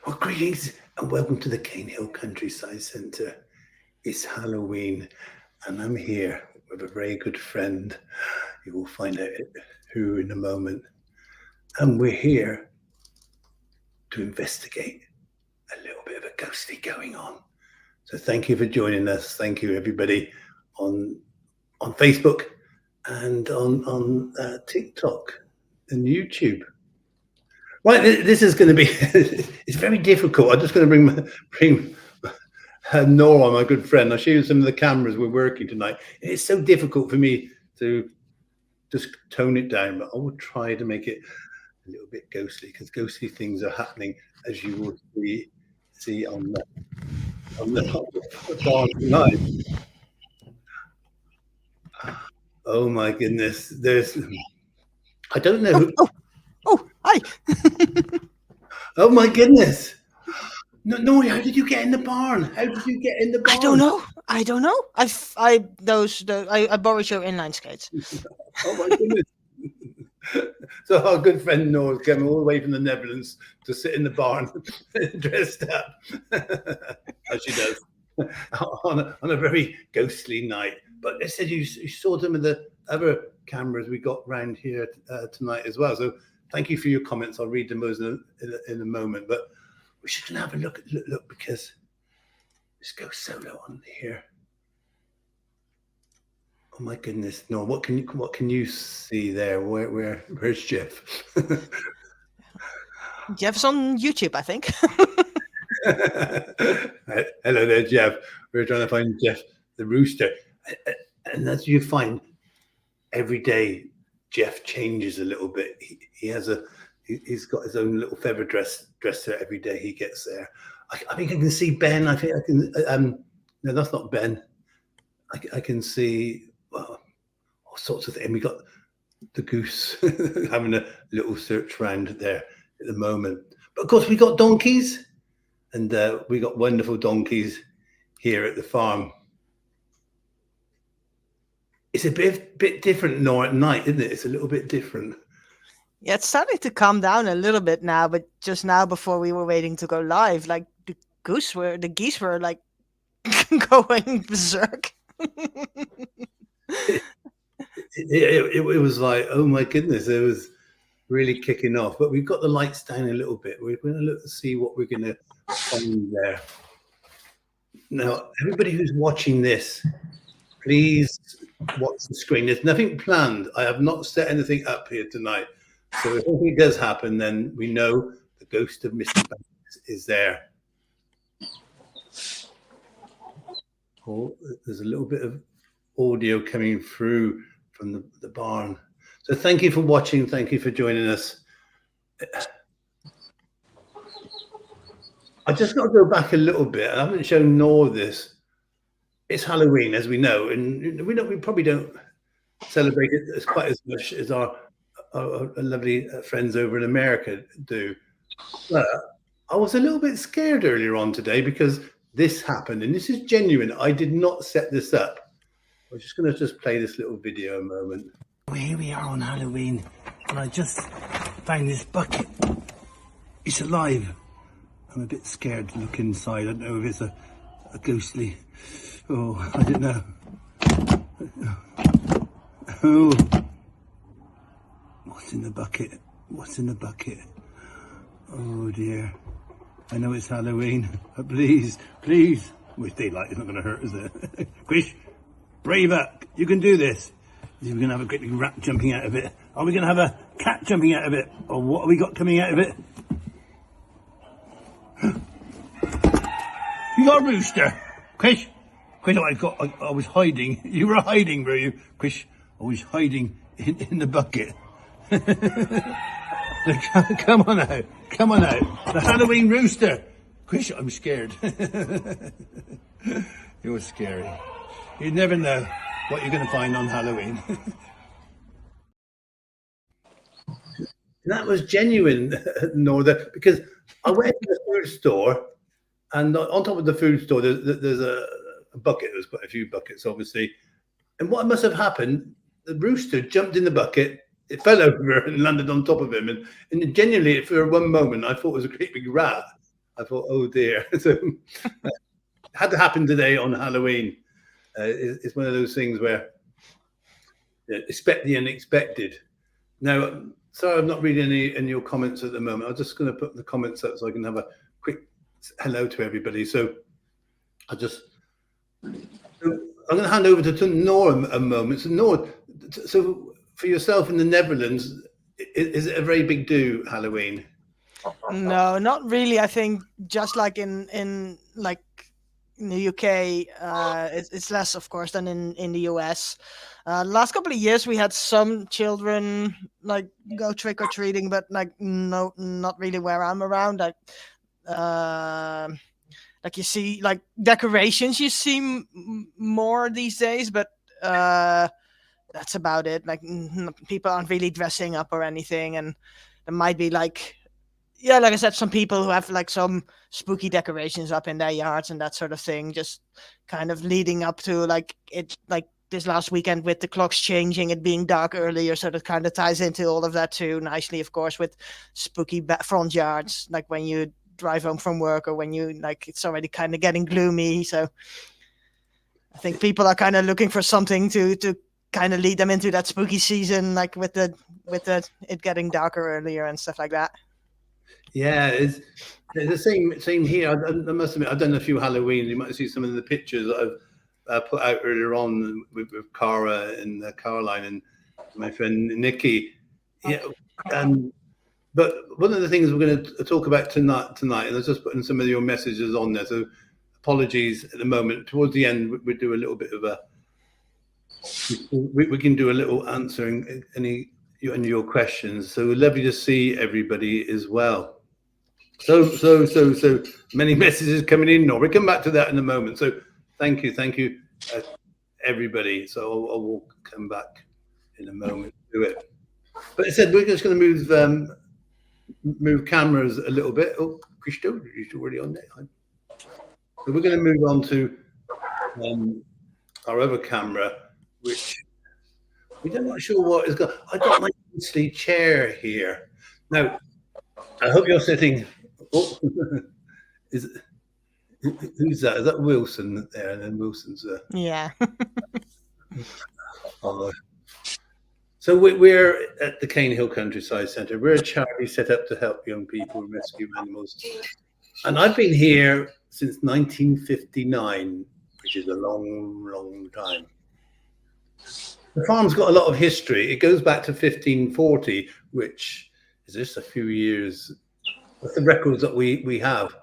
Well, greetings and welcome to the Cane Hill Countryside Centre. It's Halloween, and I'm here with a very good friend. You will find out who in a moment. And we're here to investigate a little bit of a ghostly going on. So thank you for joining us. Thank you, everybody, on Facebook and on TikTok and YouTube. Right, this is going to be. It's very difficult. I'm just going to bring Nora, my good friend. I'll show you some of the cameras we're working tonight. It's so difficult for me to just tone it down, but I will try to make it a little bit ghostly because ghostly things are happening, as you will see on the bar tonight. Oh my goodness! I don't know. Oh, hi. Oh my goodness! No, how did you get in the barn? How did you get in the barn? I don't know. I borrowed your inline skates. Oh my goodness! So our good friend Nora's come all the way from the Netherlands to sit in the barn, dressed up, as she does, on a very ghostly night. But they said you saw some of the other cameras we got round here tonight as well. So thank you for your comments. I'll read them in a moment. But we should have a look because let's go solo on here. Oh my goodness, no! What can you see there? Where's Jeff? Jeff's on YouTube, I think. Hello there, Jeff. We're trying to find Jeff the rooster, and as you find, every day Jeff changes a little bit. He's got his own little feather dresser every day he gets there. I think I can see Ben. I think I can. No, that's not Ben. I can see all sorts of things. And we got the goose having a little search round there at the moment. But of course, we got donkeys, and we got wonderful donkeys here at the farm. It's a bit different now at night, isn't it? It's a little bit different. Yeah, it's starting to calm down a little bit now, but just now before we were waiting to go live, like the geese were like going berserk. It was like, oh my goodness, it was really kicking off. But we've got the lights down a little bit. We're going to look to see what we're going to find there. Now, everybody who's watching this, please watch the screen. There's nothing planned. I have not set anything up here tonight. So if anything does happen, then we know the ghost of Mr. Banks is there. Oh, there's a little bit of audio coming through from the barn. So thank you for watching. Thank you for joining us. I just got to go back a little bit. I haven't shown Nor this. It's Halloween, as we know, and we probably don't celebrate it as quite as much as our lovely friends over in America do. But I was a little bit scared earlier on today because this happened, and this is genuine. I did not set this up. I'm just going to play this little video a moment. Here we are on Halloween, and I just found this bucket. It's alive. I'm a bit scared to look inside. I don't know if it's a ghostly. Oh, I don't know. Oh. What's in the bucket? What's in the bucket? Oh dear. I know it's Halloween, but please. With daylight, it's not going to hurt, is it? Quish, brave up. You can do this. We're going to have a great big rat jumping out of it. Are we going to have a cat jumping out of it? Or what have we got coming out of it? You got a rooster. Quish, I was hiding. You were hiding, were you? Quish, I was hiding in the bucket. Come on out. The Halloween rooster. Quish, I'm scared. You were scary. You never know what you're going to find on Halloween. That was genuine, Norther, because I went to the food store, and on top of the food store, there's a bucket. There's quite a few buckets, obviously. And what must have happened, the rooster jumped in the bucket, it fell over and landed on top of him. And genuinely, for one moment, I thought it was a great big rat. I thought, oh dear. So it had to happen today on Halloween. It's one of those things where expect the unexpected. Now, sorry, I'm not reading any in your comments at the moment. I'm just going to put the comments up so I can have a quick hello to everybody. So I'm going to hand over to Nora a moment. So Nora, so for yourself in the Netherlands, is it a very big do, Halloween? No, not really. I think just like in the UK, it's less, of course, than in the US. Last couple of years, we had some children like go trick or treating, but like no, not really where I'm around. Like you see, like decorations, you see more these days, but that's about it. Like people aren't really dressing up or anything, and there might be like. Yeah, like I said, some people who have like some spooky decorations up in their yards and that sort of thing, just kind of leading up to like this last weekend with the clocks changing, it being dark earlier, so that kind of ties into all of that too nicely, of course, with spooky front yards, like when you drive home from work or when you like it's already kind of getting gloomy. So I think people are kind of looking for something to kind of lead them into that spooky season, like with it getting darker earlier and stuff like that. Yeah, it's the same here. I must admit, I've done a few Halloween. You might see some of the pictures that I've put out earlier on with Cara and Caroline and my friend Nikki. Yeah, but one of the things we're going to talk about tonight, and I was just putting some of your messages on there. So apologies at the moment. Towards the end, we do a little bit of we can do a little answering any your questions. So lovely to see everybody as well. So many messages coming in. No, we'll come back to that in a moment. So thank you, everybody. So I will come back in a moment to it. But I said we're just going to move cameras a little bit. Oh, Christo, you're already on there. So we're going to move on to our other camera, which we're not sure what is going. I got my beastly chair here. Now, I hope you're sitting. Oh, who's that? Is that Wilson there? And then Wilson's there. Yeah. So we're at the Cane Hill Countryside Centre. We're a charity set up to help young people rescue animals. And I've been here since 1959, which is a long, long time. The farm's got a lot of history. It goes back to 1540, which is just a few years. That's the records that we have.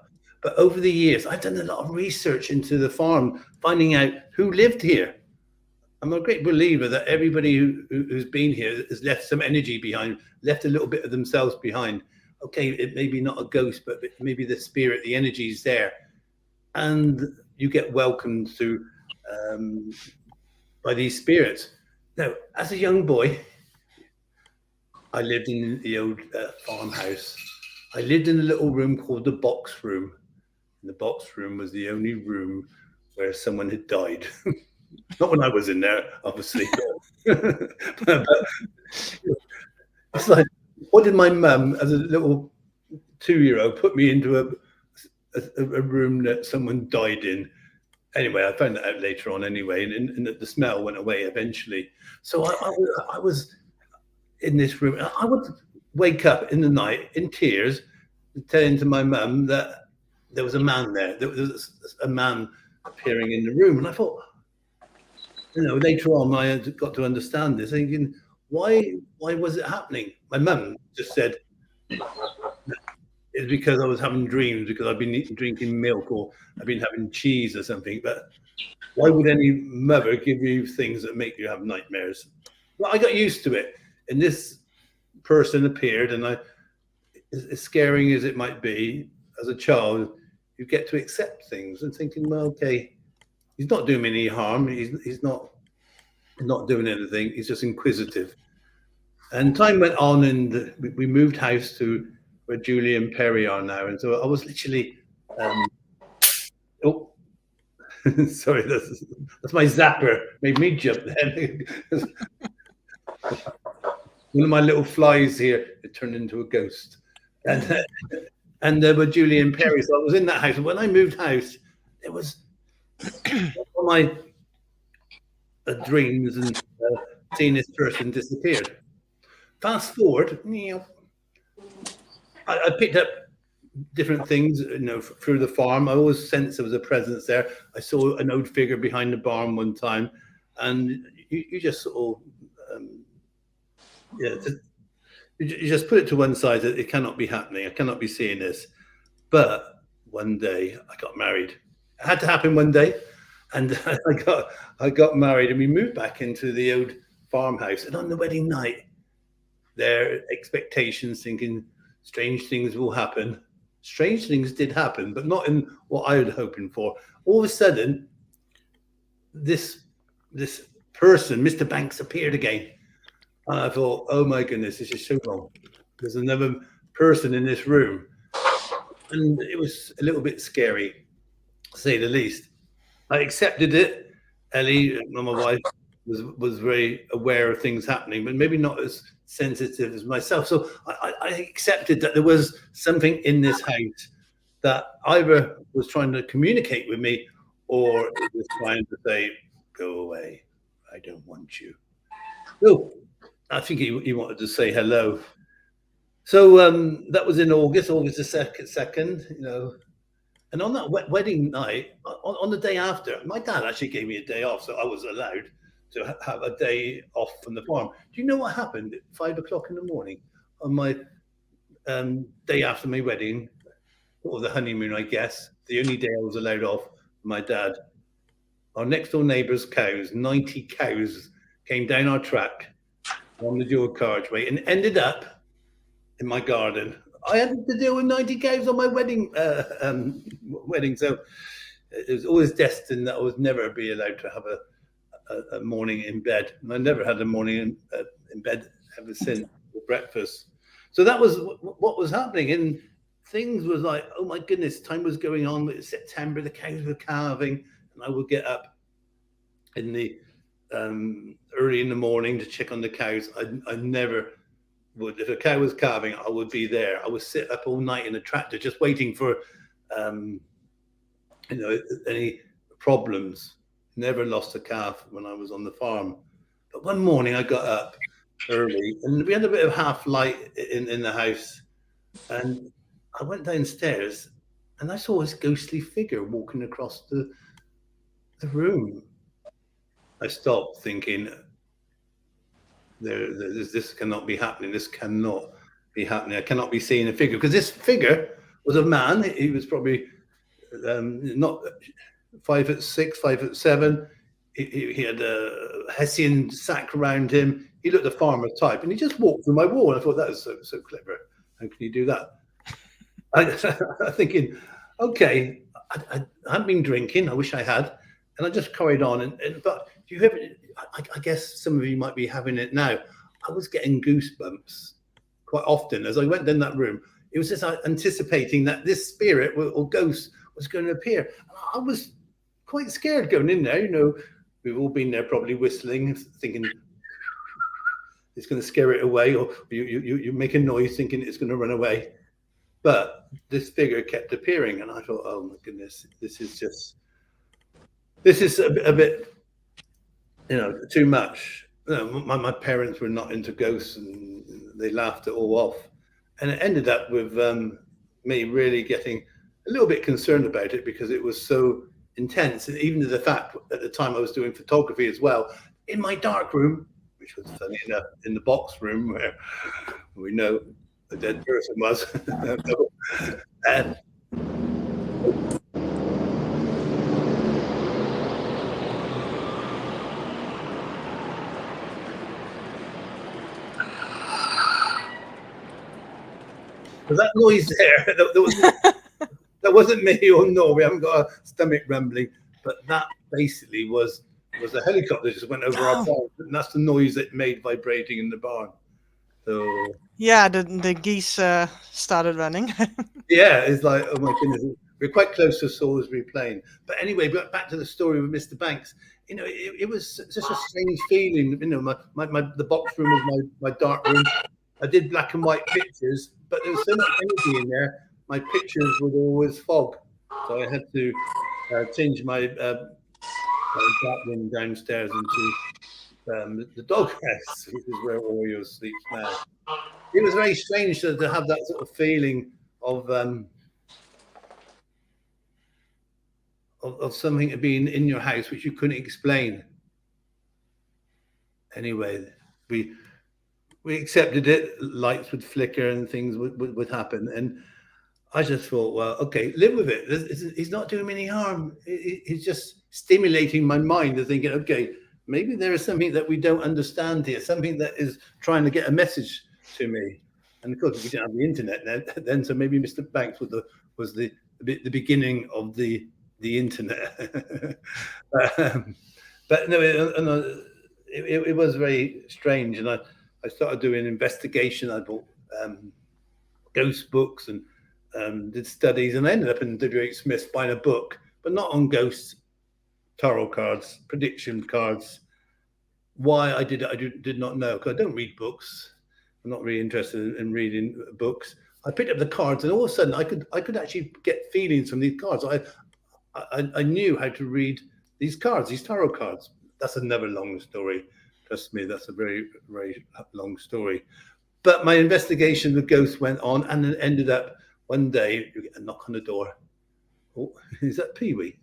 But over the years, I've done a lot of research into the farm, finding out who lived here. I'm a great believer that everybody who's been here has left some energy behind, left a little bit of themselves behind. Okay, it may be not a ghost, but maybe the spirit, the energy is there. And you get welcomed to by these spirits. Now, as a young boy, I lived in the old farmhouse. I lived in a little room called the box room. And the box room was the only room where someone had died. Not when I was in there, obviously. but it's like, what did my mum, as a little 2-year-old, put me into a room that someone died in? Anyway, I found that out later on anyway, and the smell went away eventually. So I was in this room. I would wake up in the night in tears, telling to my mum that there was a man there. There was a man appearing in the room. And I thought, later on, I got to understand this, thinking, why was it happening? My mum just said, it's because I was having dreams, because I've been drinking milk or I've been having cheese or something. But why would any mother give you things that make you have nightmares? Well, I got used to it. And this person appeared, and as scary as it might be, as a child, you get to accept things and thinking, well, okay, he's not doing me any harm. He's not doing anything. He's just inquisitive. And time went on, and we moved house to where Julie and Perry are now. And so I was literally, sorry, that's my zapper. Made me jump then. One of my little flies here, it turned into a ghost. And and there were Julie and Perry. So I was in that house. And when I moved house, there was all my dreams and seeing this person disappeared. Fast forward, I picked up different things, through the farm. I always sensed there was a presence there. I saw an old figure behind the barn one time, and you just sort of, you just put it to one side that it cannot be happening. I cannot be seeing this. But one day I got married. It had to happen one day, and I got married, and we moved back into the old farmhouse. And on the wedding night, their expectations, thinking strange things will happen. Strange things did happen, but not in what I was hoping for. All of a sudden, this person, Mr. Banks, appeared again. And I thought, oh my goodness, this is so wrong. There's another person in this room. And it was a little bit scary, to say the least. I accepted it. Ellie, my wife, was very aware of things happening, but maybe not as sensitive as myself. So I accepted that there was something in this house that either was trying to communicate with me, or it was trying to say, go away, I don't want you. So I think he wanted to say hello. So that was in August the 2nd, and on that wedding night, on the day after, my dad actually gave me a day off, so I was allowed to have a day off from the farm. Do you know what happened at 5 o'clock in the morning on my day after my wedding, or the honeymoon, I guess, the only day I was allowed off with my dad? Our next door neighbour's cows, 90 cows, came down our track on the dual carriageway and ended up in my garden. I had to deal with 90 cows on my wedding. So it was always destined that I would never be allowed to have a morning in bed. And I never had a morning in bed ever since, for breakfast. So that was what was happening. And things was like, oh my goodness, time was going on. It was September, the cows were calving, and I would get up in the early in the morning to check on the cows. I never would. If a cow was calving, I would be there. I would sit up all night in the tractor just waiting for any problems. Never lost a calf when I was on the farm. But one morning I got up early, and we had a bit of half light in the house, and I went downstairs and I saw this ghostly figure walking across the room. I stopped, thinking, this cannot be happening. This cannot be happening. I cannot be seeing a figure, because this figure was a man. He was probably not 5'6", 5'7". He had a Hessian sack around him. He looked a farmer type, and he just walked through my wall. And I thought, that is so clever. How can you do that? I'm thinking, okay, I haven't been drinking. I wish I had. And I just carried on. But do you ever, I guess some of you might be having it now. I was getting goosebumps quite often as I went down that room. It was just anticipating that this spirit or ghost was going to appear. I was quite scared going in there. We've all been there probably whistling, thinking it's going to scare it away, or you make a noise thinking it's going to run away. But this figure kept appearing, and I thought, oh my goodness, this is a bit, too much. My parents were not into ghosts, and they laughed it all off. And it ended up with me really getting a little bit concerned about it, because it was so intense. And even to the fact, at the time I was doing photography as well, in my dark room, which was funny enough, in the box room where we know a dead person was. And was that noise there? That wasn't me, or no, we haven't got a stomach rumbling, but that basically was a helicopter just went over our farm, and that's the noise it made vibrating in the barn. So yeah, the geese started running. Yeah, it's like, oh my goodness, we're quite close to Salisbury Plain. But anyway, back to the story with Mr. Banks. It was just a strange feeling. The box room was my dark room. I did black and white pictures, but there was so much energy in there my pictures would always fog, so I had to change my back room downstairs into the doghouse, which is where Oreo sleeps now. It was very strange to have that sort of feeling of something being in your house which you couldn't explain. Anyway, we accepted it. Lights would flicker and things would happen, and I just thought, well, okay, live with it. He's not doing me any harm. He's just stimulating my mind to thinking, okay, maybe there is something that we don't understand here, something that is trying to get a message to me. And of course, we didn't have the internet then, so maybe Mr. Banks was the beginning of the internet. But no, it was very strange, and I started doing investigation. I bought ghost books and did studies, and I ended up in WH Smith's buying a book, but not on ghosts, tarot cards, prediction cards. Why I did it, I did not know, because I don't read books. I'm not really interested in reading books. I picked up the cards, and all of a sudden, I could actually get feelings from these cards. I knew how to read these cards, these tarot cards. That's another long story. Trust me, that's a very, very long story. But my investigation of ghosts went on, and it ended up one day you get a knock on the door. Oh, is that Pee-wee?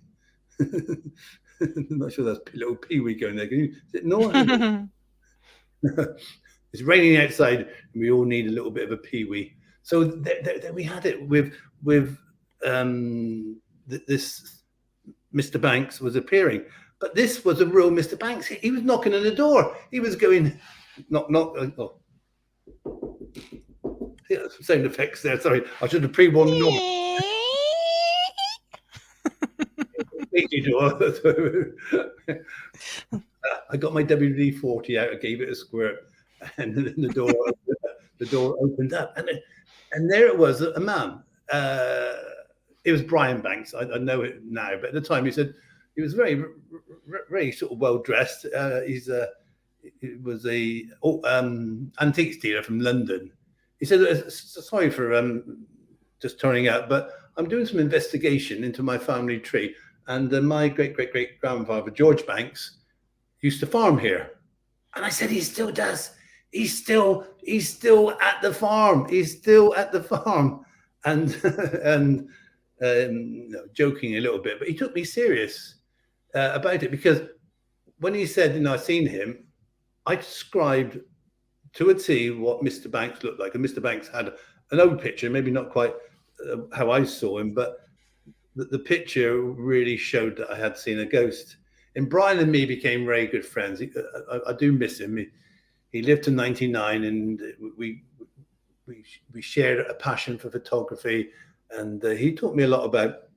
I'm not sure that's little Pee-wee going there. Is it normal? It's raining outside, and we all need a little bit of a Pee-wee. So there we had it with this Mr. Banks was appearing. But this was a real Mr. Banks. He was knocking on the door. He was going, knock, knock. Oh. Yeah, sound effects there. Sorry, I should have pre-warned normal. I got my WD-40 out. I gave it a squirt, and then the door opened up, and there it was, a man. It was Brian Banks. I know it now, but at the time he said he was very, very sort of well dressed. He was a antiques dealer from London. He said, "Sorry for just turning out, but I'm doing some investigation into my family tree, and my great grandfather George Banks used to farm here." And I said, "He still does. He's still at the farm. He's still at the farm." And joking a little bit, but he took me serious about it, because when he said, I've seen him, I described to a T what Mr. Banks looked like. And Mr. Banks had an old picture, maybe not quite how I saw him, but the picture really showed that I had seen a ghost. And Brian and me became very good friends. I do miss him. He lived to 99, and we shared a passion for photography, and he taught me a lot about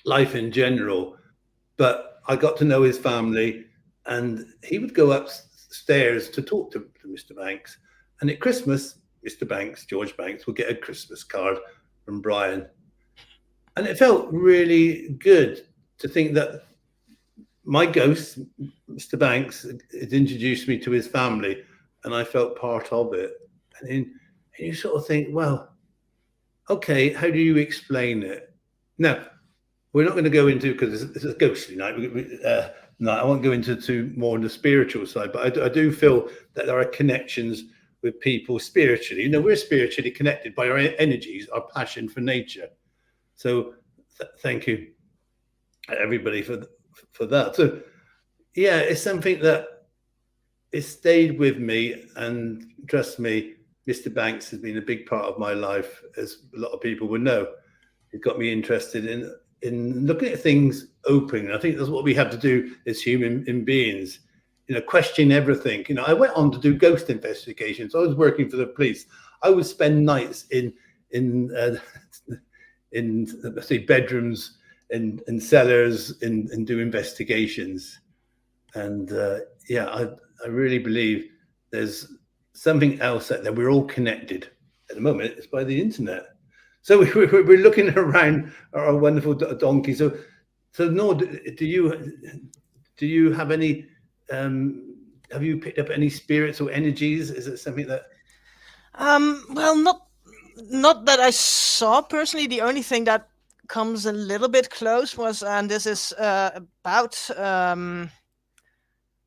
life in general. But I got to know his family, and he would go upstairs to talk to Mr. Banks. And at Christmas, Mr. Banks, George Banks, would get a Christmas card from Brian. And it felt really good to think that my ghost, Mr. Banks, had introduced me to his family, and I felt part of it. And you sort of think, well, okay, how do you explain it? Now, we're not going to go into, because it's a ghostly night. No, I won't go into more on the spiritual side, but I do feel that there are connections with people spiritually. We're spiritually connected by our energies, our passion for nature. So thank you, everybody, for that. So yeah, it's something that it stayed with me, and trust me, Mr. Banks has been a big part of my life, as a lot of people would know. It got me interested in looking at things open. I think that's what we have to do as human beings. Question everything. I went on to do ghost investigations. I was working for the police. I would spend nights in let's say bedrooms and cellars and do investigations. And I really believe there's something else that we're all connected. At the moment, it's by the internet. So we're looking around our wonderful donkey. So Noor, do you have any? Have you picked up any spirits or energies? Is it something that? Well, not that I saw personally. The only thing that comes a little bit close was, and this is about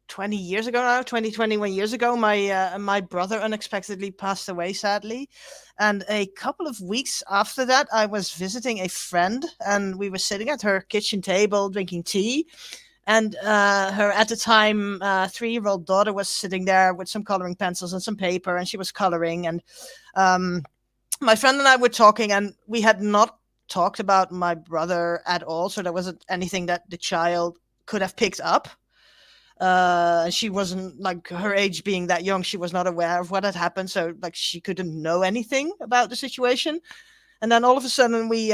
20 years ago now, 21 years ago, my brother unexpectedly passed away, sadly. And a couple of weeks after that, I was visiting a friend, and we were sitting at her kitchen table drinking tea. And her, at the time, 3-year-old daughter was sitting there with some coloring pencils and some paper, and she was coloring. And my friend and I were talking, and we had not talked about my brother at all. So there wasn't anything that the child could have picked up. She wasn't, like, her age being that young, she was not aware of what had happened, so like she couldn't know anything about the situation. And then all of a sudden we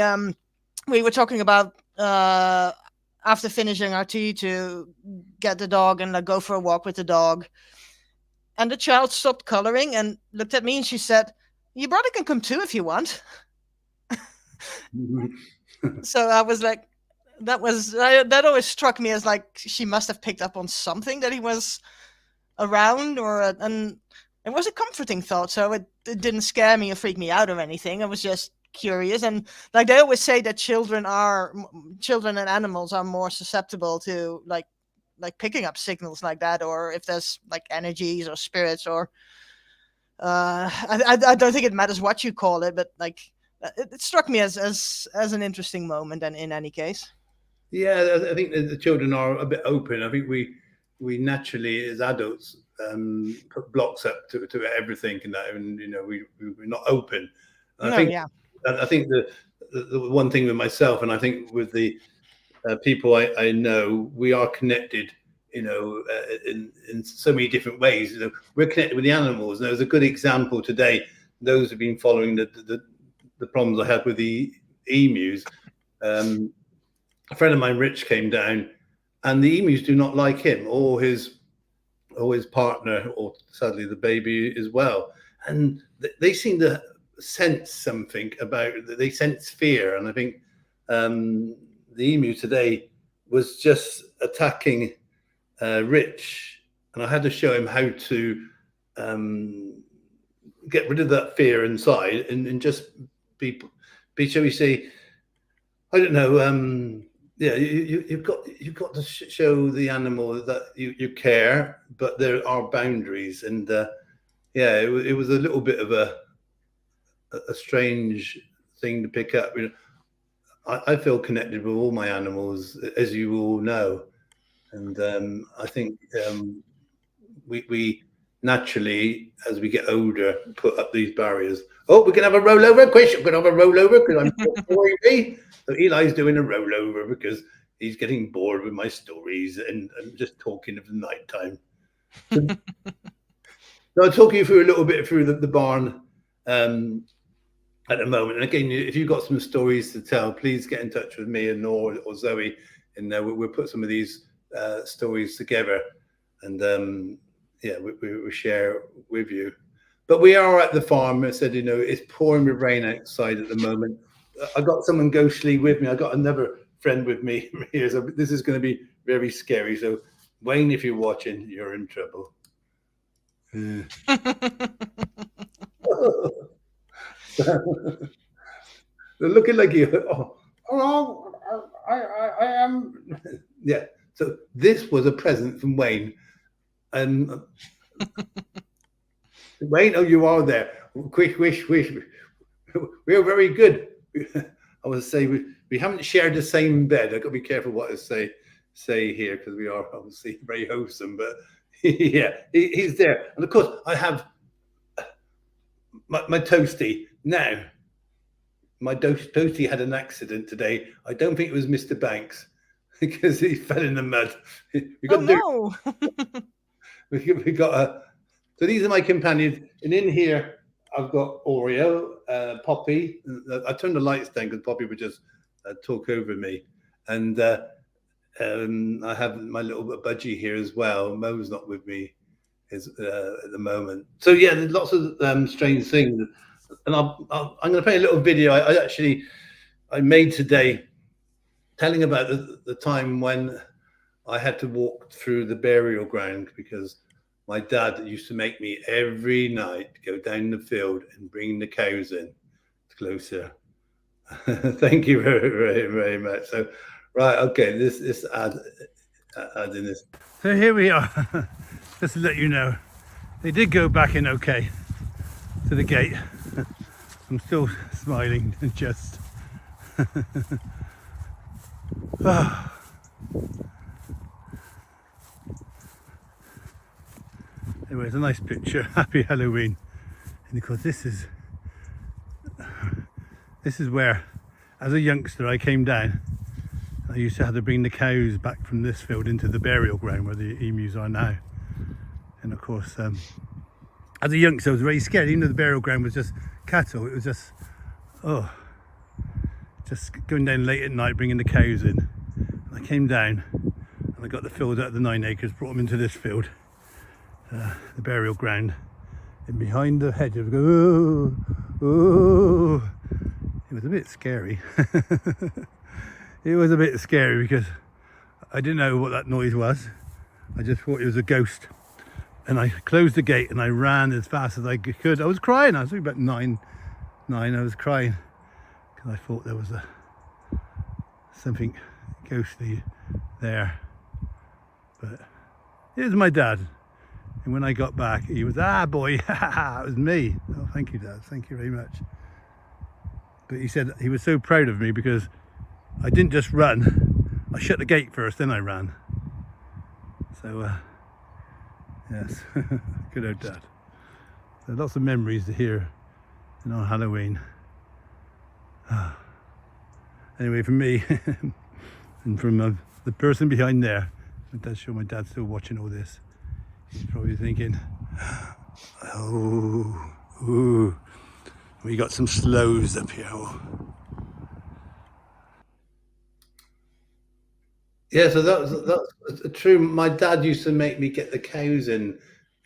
were talking about after finishing our tea to get the dog and like go for a walk with the dog, and the child stopped coloring and looked at me and she said, "Your brother can come too if you want." So I was like, that always struck me as like she must have picked up on something, that he was around, and it was a comforting thought. So it didn't scare me or freak me out or anything. I was just curious. And like they always say that children and animals are more susceptible to like picking up signals like that, or if there's like energies or spirits, or I don't think it matters what you call it, but like it struck me as an interesting moment. And in any case. Yeah, I think the children are a bit open. I think we naturally, as adults, put blocks up to everything, and that, and we're not open. And I think the one thing with myself, and I think with the people I know, we are connected. In so many different ways. We're connected with the animals. And there was a good example today. Those who've been following the problems I had with the emus. A friend of mine, Rich, came down, and the emus do not like him or his partner, or sadly the baby as well. And they seem to sense something about. They sense fear, and I think the emu today was just attacking Rich, and I had to show him how to get rid of that fear inside and just be, shall we say, I don't know. Yeah, you've got to show the animal that you care, but there are boundaries. And yeah, it was a little bit of a strange thing to pick up. I feel connected with all my animals, as you all know, and I think we naturally, as we get older, put up these barriers. Oh, we can have a rollover, Chris. We're going to have a rollover because I'm sorry. So Eli's doing a rollover because he's getting bored with my stories and just talking of the night time. So I'll talk you through a little bit through the barn at the moment. And again, if you've got some stories to tell, please get in touch with me and Nor or Zoe, and we'll put some of these stories together, and yeah, we share with you. But we are at the farm. I said, it's pouring with rain outside at the moment. I got someone ghostly with me. I got another friend with me here, so this is going to be very scary. So, Wayne, if you're watching, you're in trouble. They're looking like you. Oh, I am. Yeah. So this was a present from Wayne, and Wayne, oh, you are there. Quick, wish. We are very good. I would say we haven't shared the same bed. I've got to be careful what I say here, because we are obviously very wholesome. But yeah, he's there, and of course I have my Toasty now. My Toasty had an accident today. I don't think it was Mr. Banks, because he fell in the mud. We got a. So these are my companions, and in here I've got Oreo, Poppy. I turned the lights down because Poppy would just talk over me, and I have my little budgie here as well. Mo's not with me at the moment. So yeah, there's lots of strange things, and I'm going to play a little video I made today, telling about the time when I had to walk through the burial ground, because my dad used to make me every night go down the field and bring the cows in. closer. Thank you very, very, very much. So, right, okay, this add in this. So here we are. Just to let you know, they did go back in okay to the gate. I'm still smiling and just. Oh. Anyway, it's a nice picture. Happy Halloween. And of course, this is where, as a youngster, I came down. I used to have to bring the cows back from this field into the burial ground where the emus are now. And of course, as a youngster, I was very scared. Even though the burial ground was just cattle, it was just, just going down late at night, bringing the cows in. And I came down and I got the field out of the 9 acres, brought them into this field, the burial ground. And behind the hedge, it would go, oh. It was a bit scary. It was a bit scary because I didn't know what that noise was. I just thought it was a ghost. And I closed the gate and I ran as fast as I could. I was crying. I was about nine. I was crying because I thought there was something ghostly there. But it was my dad. And when I got back, he was, boy, it was me. Oh, thank you, Dad. Thank you very much. But he said he was so proud of me because I didn't just run. I shut the gate first, then I ran. So, yes, good old Dad. So lots of memories to hear on Halloween. Anyway, from me and from the person behind there, it does show my dad's still watching all this. He's probably thinking, oh, ooh, we got some slows up here. Oh. Yeah, so that's true. My dad used to make me get the cows in,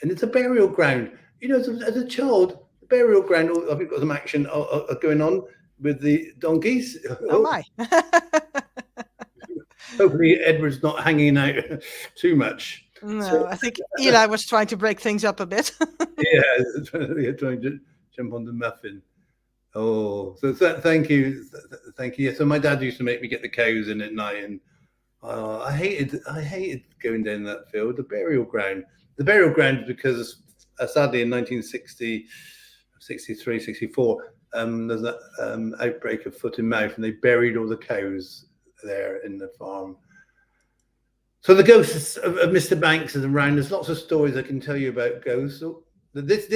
and it's a burial ground. You know, as a child, the burial ground, I think got some action going on with the donkeys. Oh my. Hopefully Edward's not hanging out too much. No, so, I think Eli was trying to break things up a bit. Yeah, trying to jump on the muffin. Oh, so thank you. Yeah, so my dad used to make me get the cows in at night, and I hated going down that field, the burial ground. The burial ground because sadly in 1960, 63, 64, there's that outbreak of foot and mouth, and they buried all the cows there in the farm. So the ghosts of Mr. Banks is around. There's lots of stories I can tell you about ghosts. So this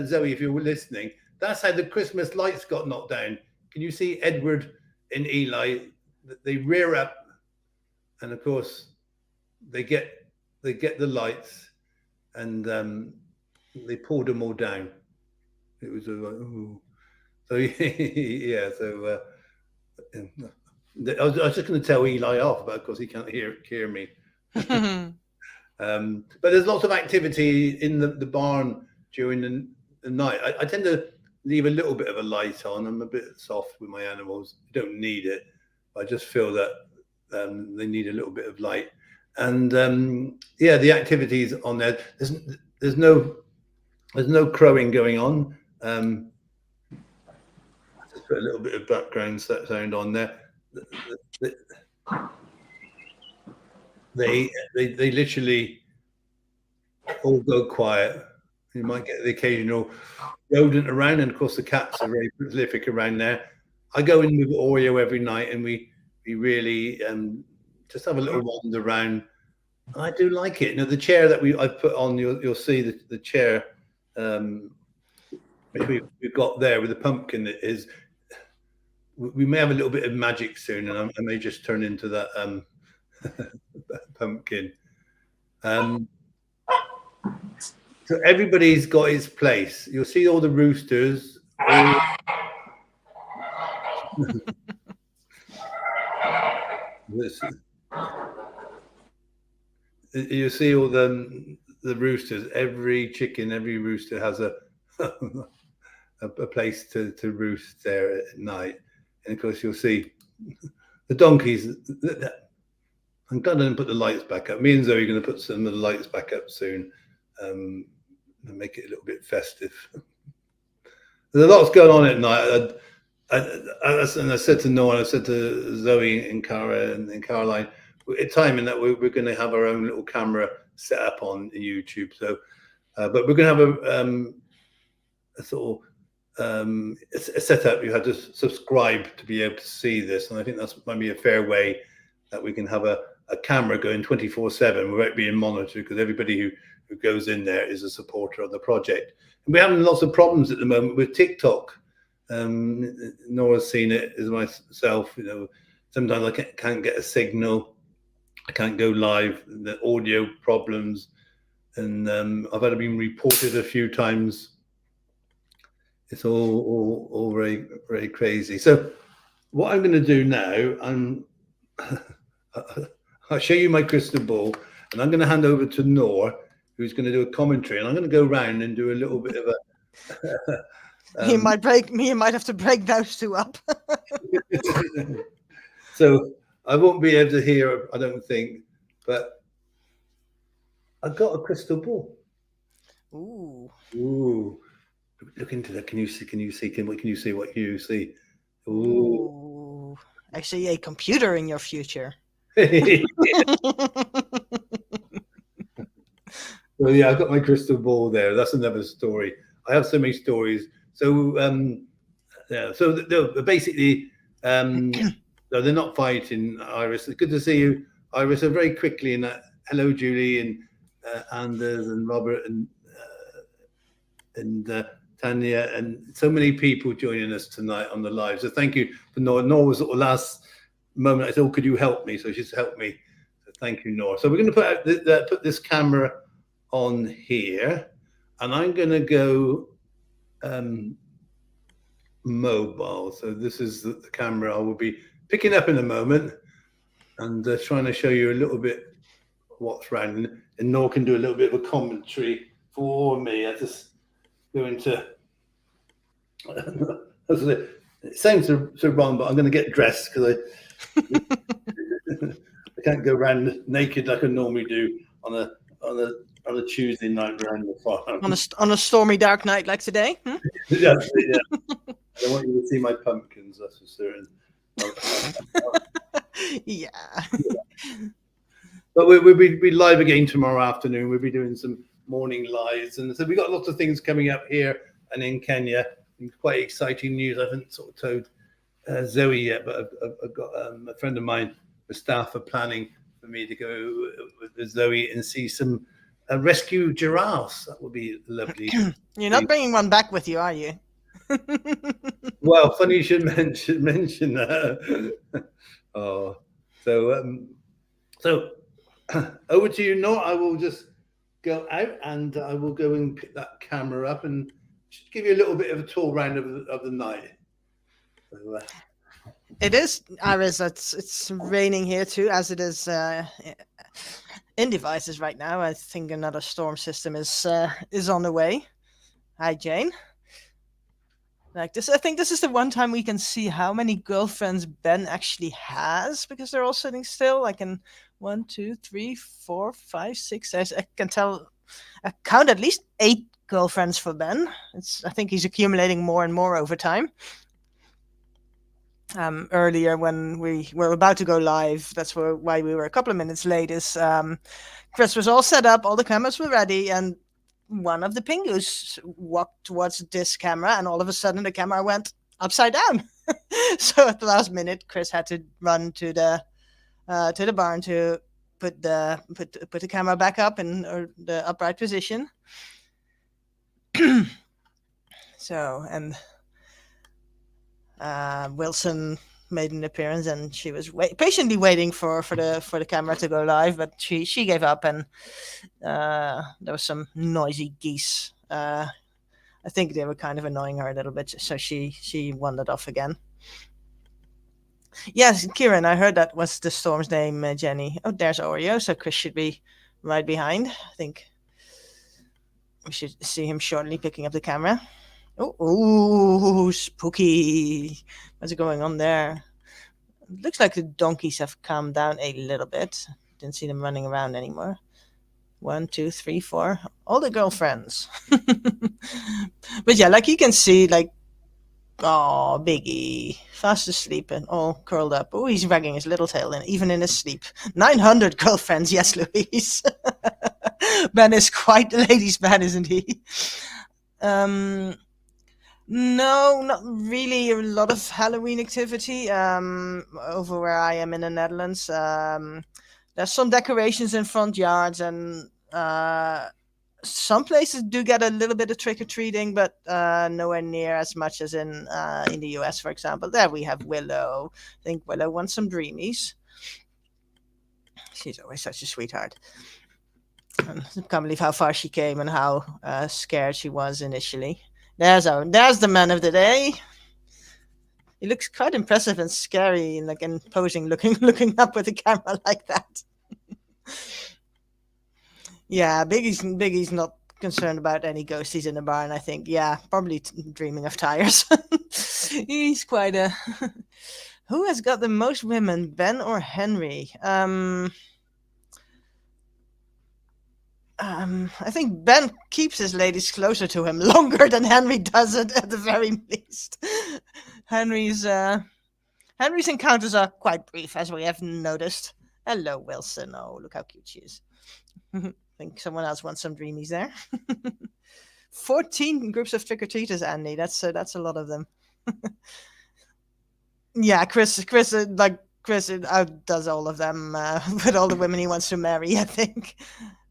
Zoe, if you're listening, that's how the Christmas lights got knocked down. Can you see Edward and Eli? They rear up, and of course they get the lights, and they pulled them all down. It was ooh. So yeah. So I was just going to tell Eli off, but of course he can't hear me. But there's lots of activity in the barn during the night. I tend to leave a little bit of a light on. I'm a bit soft with my animals. I don't need it. I just feel that they need a little bit of light. And yeah, the activities on there. There's no crowing going on. Just put a little bit of background sound on there. They literally all go quiet. You might get the occasional rodent around, and of course the cats are very prolific around there. I go in with Oreo every night, and we really just have a little wander around. I do like it. You know, the chair that I've put on, you'll see the chair which we've got there with the pumpkin. That is, we may have a little bit of magic soon, and I may just turn into that pumpkin. So everybody's got his place. You'll see all the roosters. You see all the roosters. Every chicken, every rooster has a place to roost there at night. And of course, you'll see the donkeys. I'm glad I didn't put the lights back up. Me and Zoe are going to put some of the lights back up soon and make it a little bit festive. There's lots going on at night. And I said to Noah, I said to Zoe and Cara and Caroline, it's timing that we're going to have our own little camera set up on YouTube. So, but we're going to have a sort of a setup. You have to subscribe to be able to see this, and I think that's might be a fair way that we can have a camera going 24/7 without being monitored, because everybody who goes in there is a supporter of the project. And we're having lots of problems at the moment with TikTok. Nora's seen it as myself. You know, sometimes I can't get a signal. I can't go live. The audio problems, and I've had it been reported a few times. It's all very, very crazy. So what I'm going to do now, I'll show you my crystal ball, and I'm going to hand over to Nor, who's going to do a commentary, and I'm going to go around and do a little bit of a. He might have to break those two up. So I won't be able to hear, I don't think, but I've got a crystal ball. Ooh. Look into that. Can you see? Can you see what you see? Ooh. I see a computer in your future. Well, yeah, I've got my crystal ball there. That's another story. I have so many stories. So, yeah. So basically, no, they're not fighting, Iris. It's good to see you, Iris. So very quickly, and hello, Julie and Anders and Robert and Tanya, and so many people joining us tonight on the live. So thank you for Nora. Nora was sort of last moment. I said, "Oh, could you help me?" So she's helped me. So thank you, Nora. So we're going to put this camera on here, and I'm going to go mobile. So this is the camera I will be picking up in a moment, and trying to show you a little bit what's around. And Nora can do a little bit of a commentary for me. I just go into. It sounds so wrong, but I'm going to get dressed because I can't go around naked like I normally do on a Tuesday night around the farm. On a stormy, dark night like today. Yeah. I want you to see my pumpkins. That's for certain. Yeah. But we'll be live again tomorrow afternoon. We'll be doing some morning lives, and so we got lots of things coming up here and in Kenya. Quite exciting news. I haven't sort of told Zoe yet, but I've got a friend of mine, the staff are planning for me to go with Zoe and see some rescue giraffes. That would be lovely. You're not bringing one back with you, are you? Well, funny you should mention that. Oh, so over to you, Nor. I will just go out and I will go and pick that camera up and just give you a little bit of a tour round of the night. So, it is, Iris. It's raining here too, as it is in devices right now. I think another storm system is on the way. Hi, Jane. Like this, I think this is the one time we can see how many girlfriends Ben actually has, because they're all sitting still. I can 1, 2, 3, 4, 5, 6. I can count at least 8 girlfriends for Ben. I think he's accumulating more and more over time. Earlier when we were about to go live, that's why we were a couple of minutes late, is Chris was all set up, all the cameras were ready, and one of the Pingus walked towards this camera, and all of a sudden the camera went upside down. So at the last minute, Chris had to run to the barn to put the camera back up in the upright position. So, and Wilson made an appearance, and she was patiently waiting for the camera to go live, but she gave up, and there was some noisy geese. I think they were kind of annoying her a little bit, so she wandered off again. Yes, Kieran, I heard that was the storm's name, Jenny. Oh, there's Oreo, so Chris should be right behind. I think we should see him shortly picking up the camera. Oh, spooky. What's going on there? It looks like the donkeys have calmed down a little bit. Didn't see them running around anymore. 1, 2, 3, 4. All the girlfriends. But yeah, like you can see, like Oh, Biggie, fast asleep and all curled up. Oh, he's wagging his little tail, and even in his sleep. 900 girlfriends, yes, Louise. Ben is quite the ladies' man, isn't he? No, not really a lot of Halloween activity over where I am in the Netherlands. There's some decorations in front yards, and some places do get a little bit of trick-or-treating, but nowhere near as much as in the US, for example. There we have Willow. I think Willow wants some dreamies. She's always such a sweetheart. I can't believe how far she came and how scared she was initially. There's the man of the day. He looks quite impressive and scary, and like imposing, looking up with the camera like that. Yeah, Biggie's not concerned about any ghosties in the barn. I think, yeah, probably dreaming of tires. He's quite a. Who has got the most women, Ben or Henry? I think Ben keeps his ladies closer to him longer than Henry does it, at the very least. Henry's encounters are quite brief, as we have noticed. Hello, Wilson. Oh, look how cute she is. I think someone else wants some dreamies there. 14 groups of trick-or-treaters, Andy. That's a lot of them. Yeah, Chris does all of them with all the women he wants to marry, I think.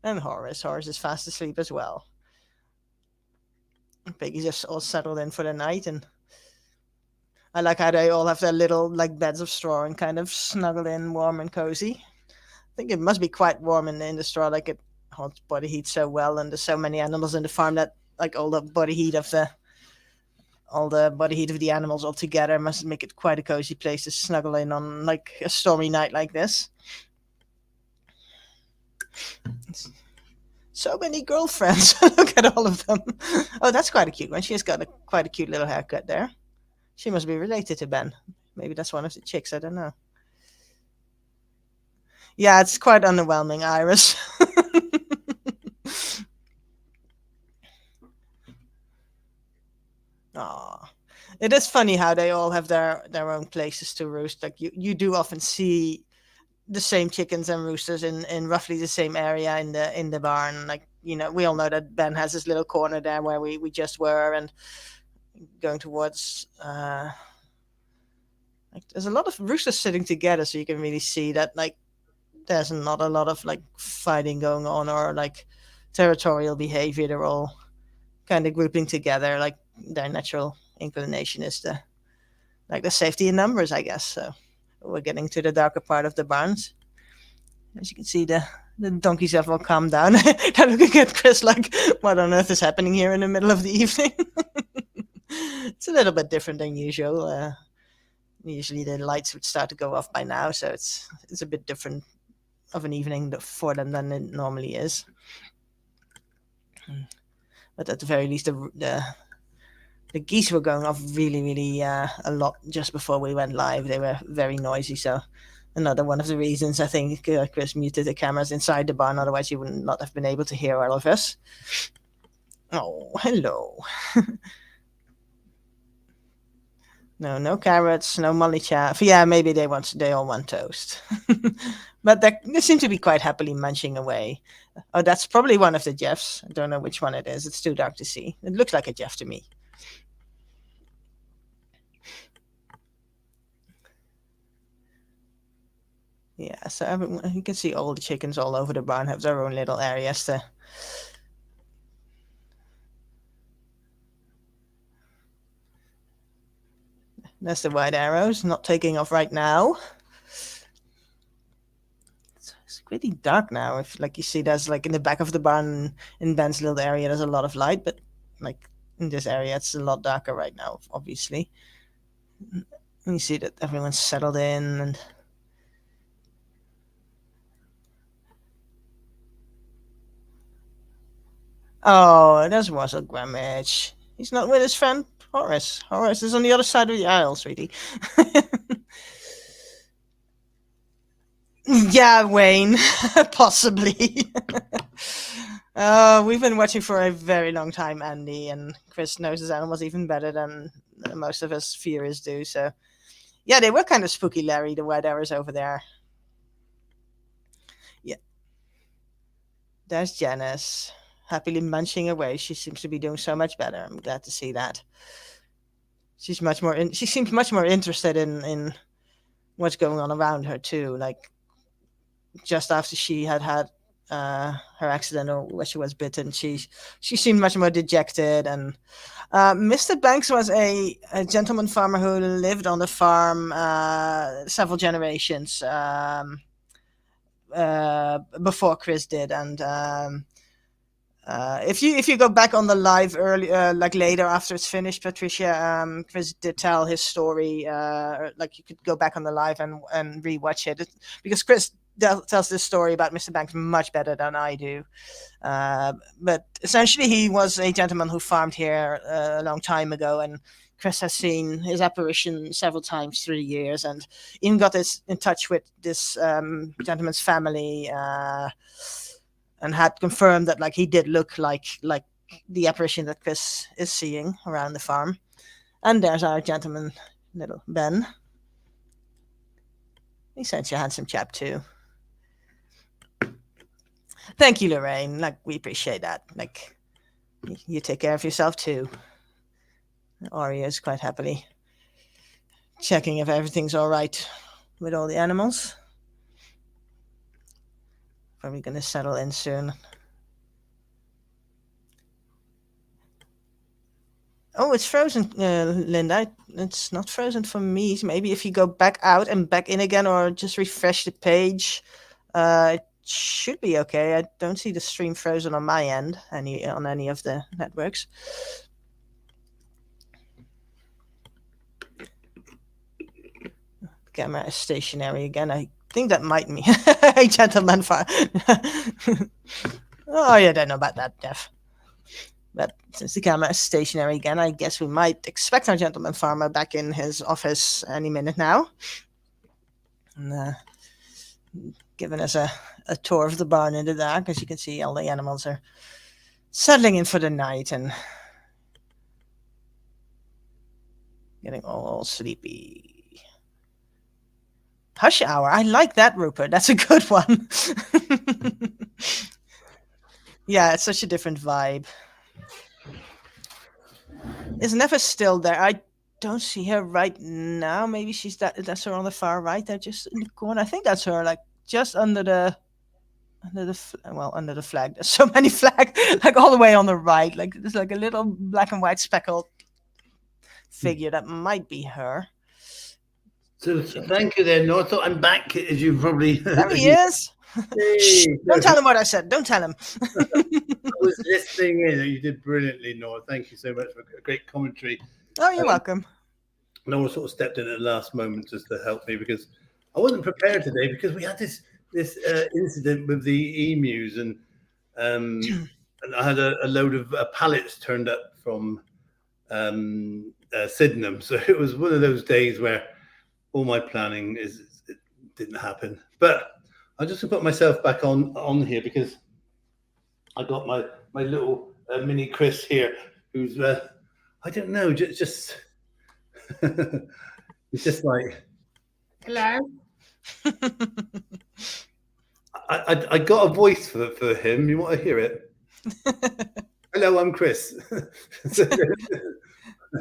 And Horace is fast asleep as well. Biggie's just all settled in for the night, and I like how they all have their little like beds of straw and kind of snuggle in, warm and cozy. I think it must be quite warm in the straw, like it holds body heat so well, and there's so many animals in the farm that like all the body heat of the animals all together must make it quite a cozy place to snuggle in on like a stormy night like this. So many girlfriends. Look at all of them. Oh, that's quite a cute one. She has got quite a cute little haircut there. She must be related to Ben. Maybe that's one of the chicks. I don't know. Yeah, it's quite underwhelming, Iris. Aw. It is funny how they all have their own places to roost. Like you do often see the same chickens and roosters in roughly the same area in the barn. Like, you know, we all know that Ben has this little corner there where we just were, and going towards like there's a lot of roosters sitting together, so you can really see that like there's not a lot of like fighting going on or like territorial behavior. They're all kind of grouping together, like their natural inclination is the safety in numbers, I guess. So we're getting to the darker part of the barns. As you can see, the donkeys have all calmed down. They're looking at Chris like, what on earth is happening here in the middle of the evening? It's a little bit different than usual. Usually the lights would start to go off by now, so it's a bit different of an evening for them than it normally is. But at the very least, the geese were going off really a lot just before we went live. They were very noisy, so another one of the reasons I think Chris muted the cameras inside the barn, otherwise he would not have been able to hear all of us. Oh, hello. No carrots, no molly chaff. Yeah, maybe they all want toast. But they seem to be quite happily munching away. Oh, that's probably one of the Jeffs. I don't know which one it is. It's too dark to see. It looks like a Jeff to me. Yeah, so you can see all the chickens all over the barn have their own little areas to. That's the white arrows, not taking off right now. It's pretty dark now. If like you see, there's like in the back of the barn in Ben's little area, there's a lot of light, but like in this area, it's a lot darker right now, obviously. And you see that everyone's settled in and. Oh, there's Russell Grammage. He's not with his friend Horace. Horace is on the other side of the aisle, sweetie. Yeah, Wayne, possibly. We've been watching for a very long time, Andy, and Chris knows his animals even better than most of us viewers do. So, yeah, they were kind of spooky, Larry, the white arrows over there. Yeah. There's Janice, happily munching away. She seems to be doing so much better. I'm glad to see that. She seems much more interested in what's going on around her too. Like just after she had her accident, or where she was bitten, she seemed much more dejected. And Mr. Banks was a gentleman farmer who lived on the farm several generations before Chris did. And if you go back on the live early, like later after it's finished, Patricia, Chris did tell his story. Like you could go back on the live and rewatch it, because Chris tells this story about Mr. Banks much better than I do. But essentially, he was a gentleman who farmed here a long time ago, and Chris has seen his apparition several times through the years, and even got in touch with this gentleman's family, and had confirmed that like he did look like the apparition that Chris is seeing around the farm. And there's our gentleman, little Ben. He's such a handsome chap too. Thank you, Lorraine. Like, we appreciate that. Like, you take care of yourself too. Aria is quite happily checking if everything's all right with all the animals. Probably going to settle in soon. Oh, it's frozen, Linda. It's not frozen for me. Maybe if you go back out and back in again, or just refresh the page, it should be okay. I don't see the stream frozen on my end, on any of the networks. The camera is stationary again. I think that might mean a gentleman farm. Oh, yeah, I don't know about that, Jeff. But since the camera is stationary again, I guess we might expect our gentleman farmer back in his office any minute now. And giving us a tour of the barn in the dark. As you can see, all the animals are settling in for the night and getting all sleepy. Hush hour. I like that, Rupert. That's a good one. Yeah, it's such a different vibe. Is Never still there? I don't see her right now. Maybe that's her on the far right. They're just in the corner. I think that's her, like just under the flag. There's so many flags, like all the way on the right. Like there's like a little black and white speckled figure that might be her. So thank you there, North. I'm back, as you probably. There he is. Shh, don't tell him what I said. Don't tell him. I was listening in. You did brilliantly, Nora. Thank you so much for a great commentary. Oh, you're welcome. Nora sort of stepped in at the last moment just to help me, because I wasn't prepared today, because we had this incident with the emus, and I had a load of pallets turned up from Sydenham. So it was one of those days where all my planning it didn't happen. But I just put myself back on here, because I got my little mini Chris here, who's I don't know, just it's just like, hello. I got a voice for him. You want to hear it? Hello, I'm Chris.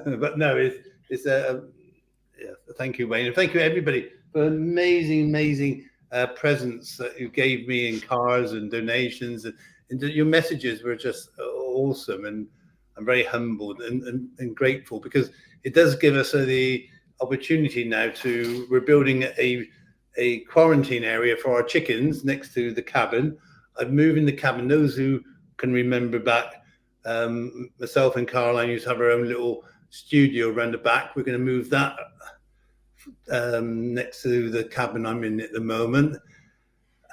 But no, it's yeah. Thank you, Wayne, and thank you everybody for amazing presents that you gave me in cars and donations, and your messages were just awesome, and I'm very humbled and grateful, because it does give us the opportunity now we're building a quarantine area for our chickens next to the cabin. I'm moving the cabin. Those who can remember back, myself and Caroline used to have our own little studio around the back. We're going to move that next to the cabin I'm in at the moment,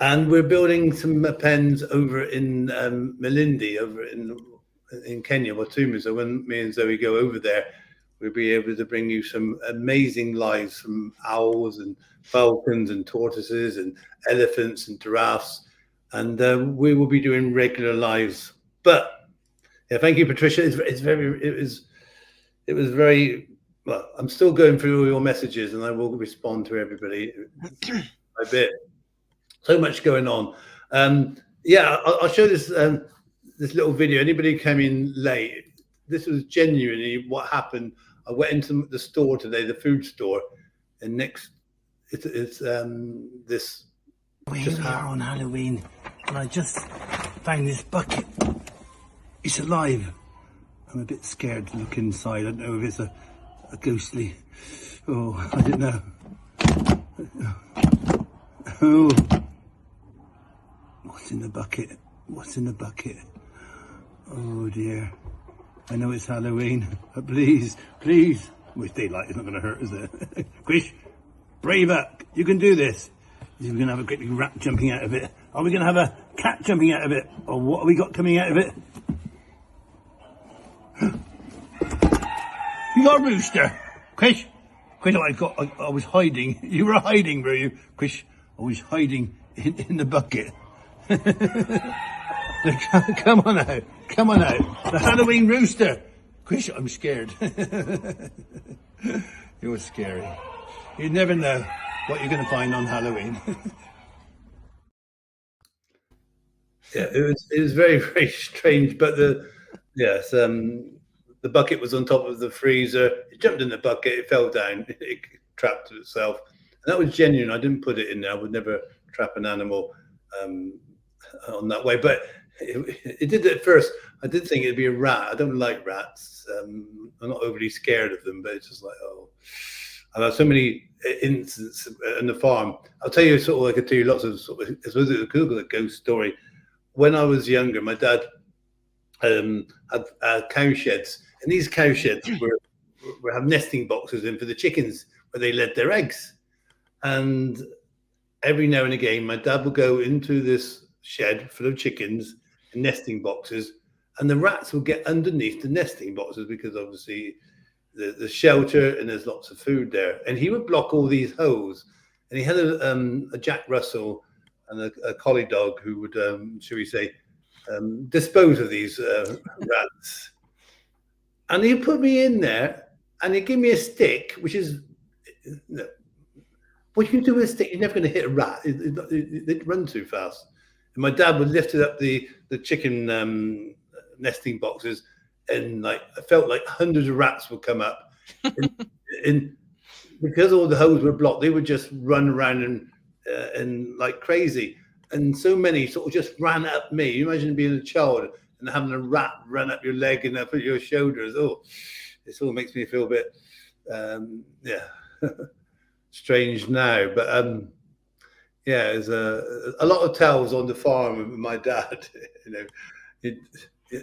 and we're building some pens over in Malindi, over in Kenya, Watumu. So when me and Zoe go over there, we'll be able to bring you some amazing lives from owls and falcons and tortoises and elephants and giraffes, and we will be doing regular lives. But yeah, thank you, Patricia. It was very well, I'm still going through all your messages, and I will respond to everybody a bit. So much going on. Yeah, I'll show this this little video. Anybody who came in late, this was genuinely what happened. I went into the store today, the food store, and next it's this. Well, here we are on Halloween, and I just found this bucket. It's alive. I'm a bit scared to look inside. I don't know if it's a ghostly. Oh, I don't know. Oh, what's in the bucket? What's in the bucket? Oh dear. I know it's Halloween, but please, please. With daylight, it's not going to hurt, is it? Quish, brave up. You can do this. Are we going to have a great big rat jumping out of it? Are we going to have a cat jumping out of it? Or what have we got coming out of it? You got a rooster. Quish, Quish, I was hiding. You were hiding, were you? Quish, I was hiding in the bucket. Come on out. Come on out. The Halloween rooster. Quish, I'm scared. It was scary. You never know what you're going to find on Halloween. Yeah, it was very, very strange. But the bucket was on top of the freezer. It jumped in the bucket. It fell down. It trapped itself. And that was genuine. I didn't put it in there. I would never trap an animal on that way. But it did at first. I did think it'd be a rat. I don't like rats. I'm not overly scared of them, but it's just like, oh. I've had so many incidents in the farm. I'll tell you sort of, I could tell you lots of sort of, I suppose it's a Google a ghost story. When I was younger, my dad had cow sheds, and these cow sheds were have nesting boxes in for the chickens where they laid their eggs. And every now and again, my dad would go into this shed full of chickens and nesting boxes, and the rats would get underneath the nesting boxes because obviously the shelter and there's lots of food there. And he would block all these holes. And he had a Jack Russell and a collie dog who would, shall we say, dispose of these rats. And he put me in there, and he gave me a stick, which is, what you do with a stick, you're never going to hit a rat. They'd run too fast. And my dad would lift it up the chicken nesting boxes, and like I felt like hundreds of rats would come up. and because all the holes were blocked, they would just run around and like crazy. And so many sort of just ran up me. You imagine being a child and having a rat run up your leg and up at your shoulders. Oh, this all makes me feel a bit, strange now. But yeah, there's a lot of tales on the farm with my dad. You know,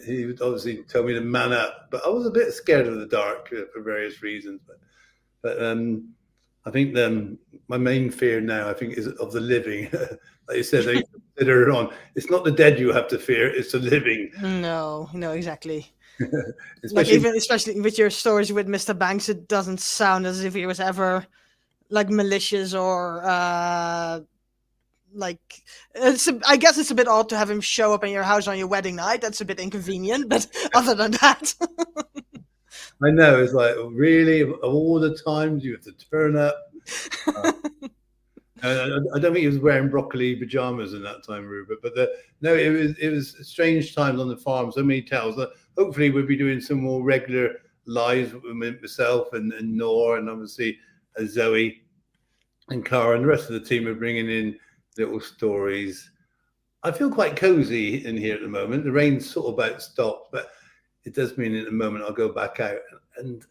he would obviously tell me to man up, but I was a bit scared of the dark for various reasons. But I think my main fear now, I think, is of the living. Like you said, they consider it on. It's not the dead you have to fear; it's the living. No, exactly. especially with your stories with Mr. Banks, it doesn't sound as if he was ever like malicious or like. I guess it's a bit odd to have him show up in your house on your wedding night. That's a bit inconvenient, but other than that. I know, it's like, really, of all the times you have to turn up. I don't think he was wearing broccoli pajamas in that time, Rupert. But no, it was strange times on the farm. So many tales. Hopefully, we'll be doing some more regular lives with myself and Nor, and obviously Zoe and Cara, and the rest of the team are bringing in little stories. I feel quite cozy in here at the moment. The rain's sort of about stopped, but it does mean in a moment I'll go back out, and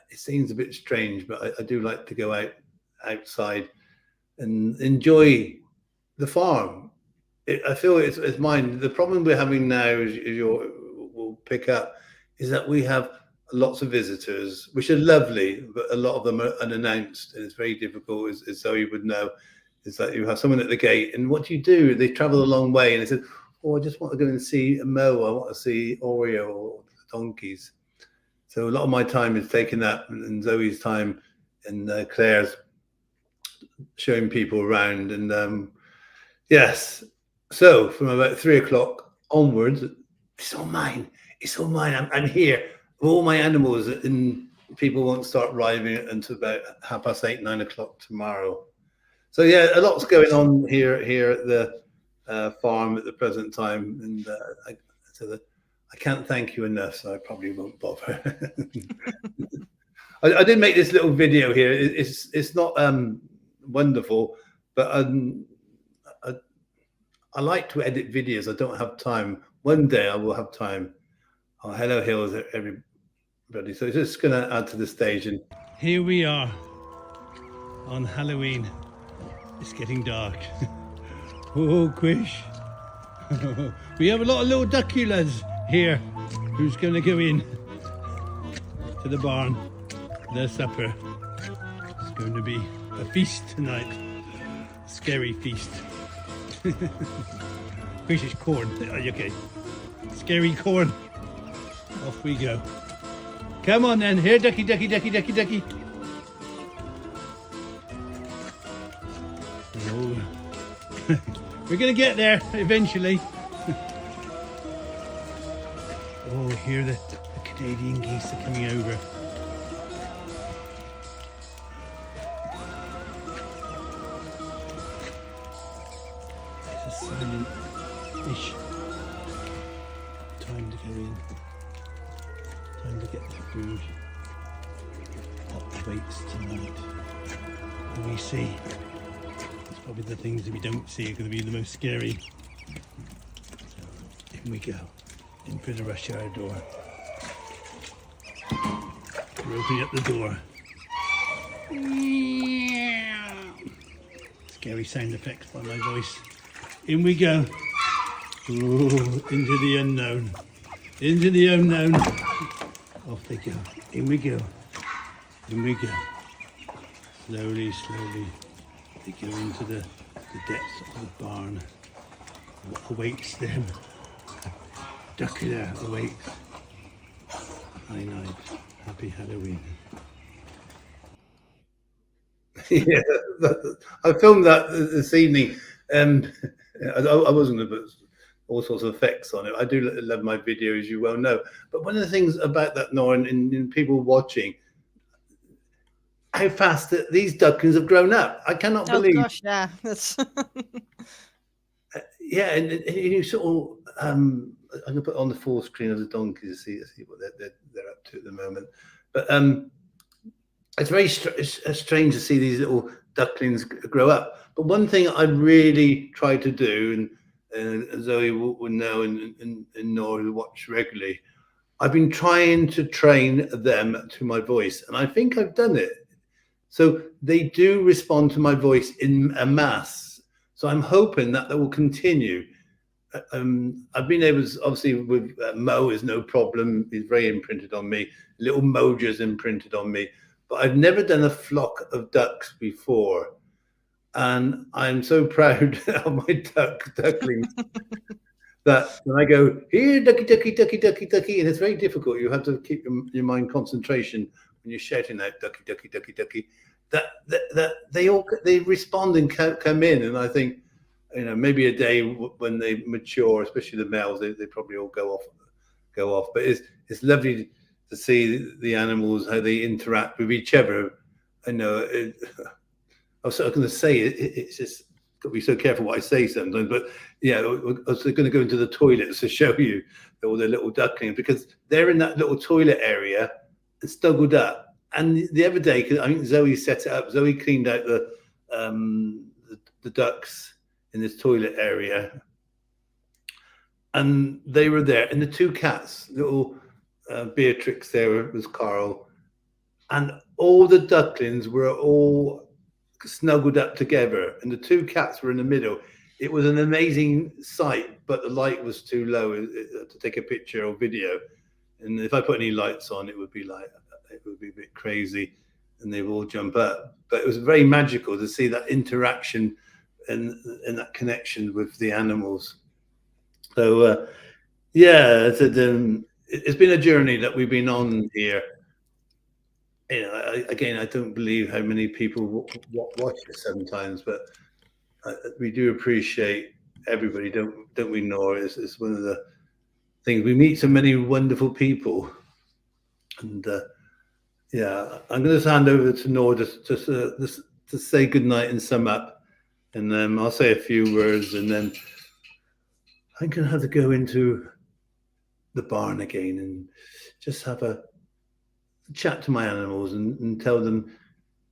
it seems a bit strange, but I do like to go outside and enjoy the farm. I feel it's mine. The problem we're having now, as we'll pick up, is that we have lots of visitors, which are lovely, but a lot of them are unannounced, and it's very difficult, as Zoe would know, is that you have someone at the gate, and what do? They travel a long way, and they said, oh, I just want to go and see Mo. I want to see Oreo or the donkeys. So a lot of my time is taken up, and Zoe's time and Claire's showing people around. And yes, so from about 3 o'clock onwards, it's all mine. It's all mine. I'm here. All my animals in people won't start arriving until about 8:30, 9 o'clock tomorrow. So yeah, a lot's going on here at the farm at the present time, and I can't thank you enough, so I probably won't bother. I did make this little video here. It's not wonderful, but I like to edit videos. I don't have time. One day I will have time. Oh, hello, Hills, everybody. So just going to add to the stage. And here we are on Halloween. It's getting dark. Oh, Quish. We have a lot of little duckulars here who's going to go in to the barn for their supper. It's going to be a feast tonight. Scary feast. Quish is corn. Okay. Scary corn. Off we go. Come on then. Here, ducky, ducky, ducky, ducky, ducky. Oh. We're going to get there eventually. Oh, here the Canadian geese are coming over. It's a silent-ish time to go in. Time to get the food. What awaits tonight? And we see. It's probably the things that we don't see are going to be the most scary. So in we go. In through the rush hour door. We're opening up the door. Scary sound effects by my voice. In we go. Ooh, into the unknown. Into the unknown. Off they go. In we go. In we go. Slowly, slowly. They go into the depths of the barn. What awaits them? Duckula awaits. Night night. Happy Halloween. yeah, I filmed that this evening. I wasn't going to put all sorts of effects on it. I do love my video, as you well know. But one of the things about that, Nora, and people watching, how fast these ducklings have grown up. I cannot believe. Oh gosh, yeah, that's. Yeah, and you sort of. I'm going to put on the full screen of the donkey to see what they're up to at the moment. But it's very strange to see these little ducklings grow up. But one thing I really try to do, and Zoe will know, and Nora will watch regularly, I've been trying to train them to my voice, and I think I've done it. So they do respond to my voice in a mass. So I'm hoping that will continue. I've been able to, obviously with Mo is no problem. He's very imprinted on me. Little Moja's imprinted on me. But I've never done a flock of ducks before. And I'm so proud of my ducklings that when I go, here, ducky, ducky, ducky, ducky, ducky, and it's very difficult. You have to keep your mind concentration when you're shouting out ducky, ducky, ducky, ducky, that they respond and come in. And I think, you know, maybe a day when they mature, especially the males, they probably all go off. But it's lovely to see the animals, how they interact with each other. I know I was going to say it's just got to be so careful what I say sometimes. But yeah, I was going to go into the toilets to show you all the little ducklings, because they're in that little toilet area and snuggled up. And the other day, because I think Zoe set it up, Zoe cleaned out the ducks in this toilet area, and they were there, and the two cats, little Beatrix there was Carl, and all the ducklings were all snuggled up together, and the two cats were in the middle. It was an amazing sight, but the light was too low to take a picture or video, and if I put any lights on, it would be a bit crazy, and they would all jump up. But it was very magical to see that interaction and that connection with the animals. So yeah, it's been a journey that we've been on here. You know, I don't believe how many people watch it sometimes, but we do appreciate everybody, don't we, Nora? It's one of the things. We meet so many wonderful people, and Yeah, I'm going to hand over to Noor just to say goodnight and sum up, and then I'll say a few words, and then I'm going to have to go into the barn again and just have a chat to my animals and tell them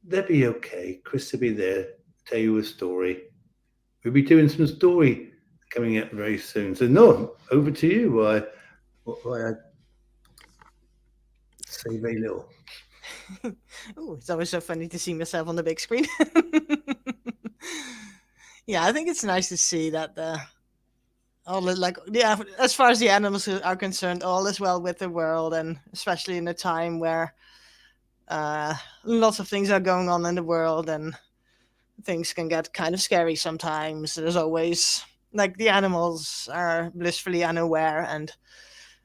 they'll be okay. Chris will be there, tell you a story. We'll be doing some story coming up very soon. So, no, over to you. Why I say very little. Oh, it's always so funny to see myself on the big screen. Yeah, I think it's nice to see that all the, like, yeah, as far as the animals are concerned, all is well with the world, and especially in a time where lots of things are going on in the world and things can get kind of scary sometimes. There's always, like, the animals are blissfully unaware, and